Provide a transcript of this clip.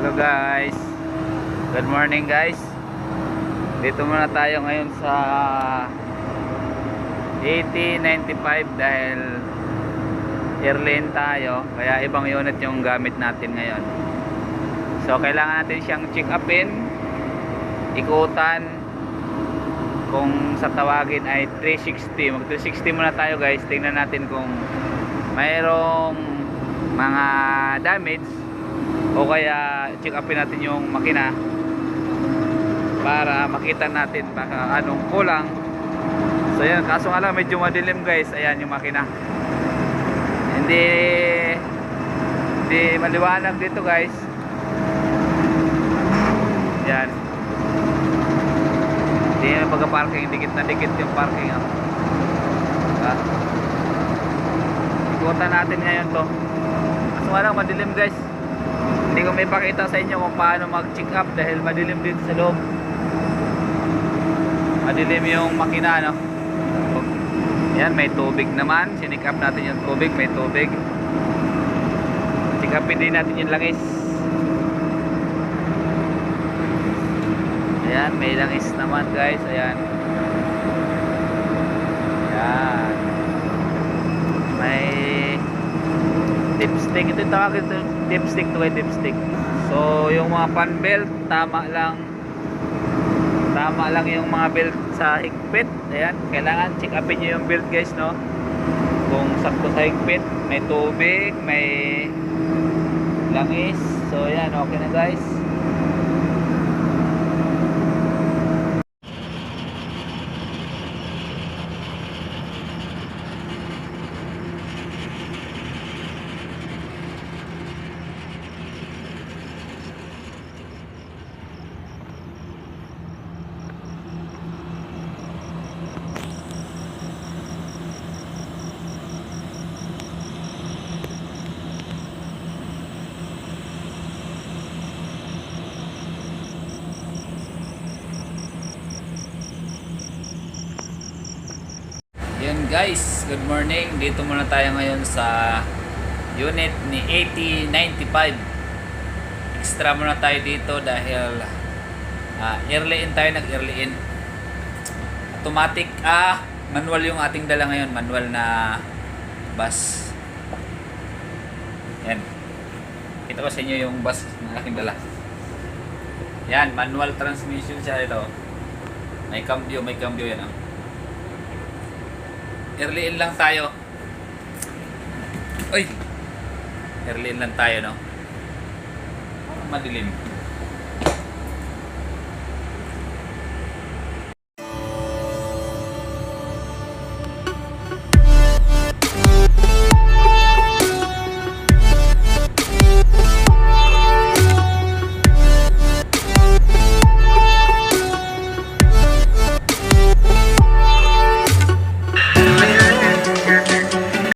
Hello guys, good morning guys. Dito muna tayo ngayon sa 8095 dahil airlane tayo, kaya ibang unit yung gamit natin ngayon. So kailangan natin siyang check upin, ikutan, kung sa tawagin ay 360. Mag 360 muna tayo guys. Tingnan natin kung mayroong mga damage o kaya check upin natin yung makina para makita natin baka anong kulang. So yan, kaso nga lang medyo madilim guys. Ayan yung makina, hindi maliwanag dito guys. Yan, hindi na pagka-parking, dikit na dikit yung parking. Ikutan natin ngayon to. Kaso nga lang madilim guys. Hindi ko may pakita sa inyo kung paano mag-check up dahil madilim dito sa loob. Madilim yung makina, no? Yan, may tubig naman. Sinik up natin yung tubig, may tubig. Check upin din natin yung langis. Ayan, may langis naman guys. Ayan. Ayan. May dipstick. Ito yung tawag ito. Dipstick to, dipstick. So yung mga fan belt tama lang yung mga belt sa higpit. Ayan, kailangan check upin nyo yung belt guys, no? Kung sakto sa higpit, may tubig, may langis. So ayan, okay na guys. Yun guys, good morning. Dito muna tayo ngayon sa unit ni 8095. Extra muna tayo dito dahil early in tayo, nag-early in. Automatic, manual yung ating dala ngayon. Manual na bus. Yan. Kita ko sa inyo yung bus na aking dala. Yan, manual transmission siya ito. May cambio yan. Early in lang tayo. Uy! Early in lang tayo, no? Madilim.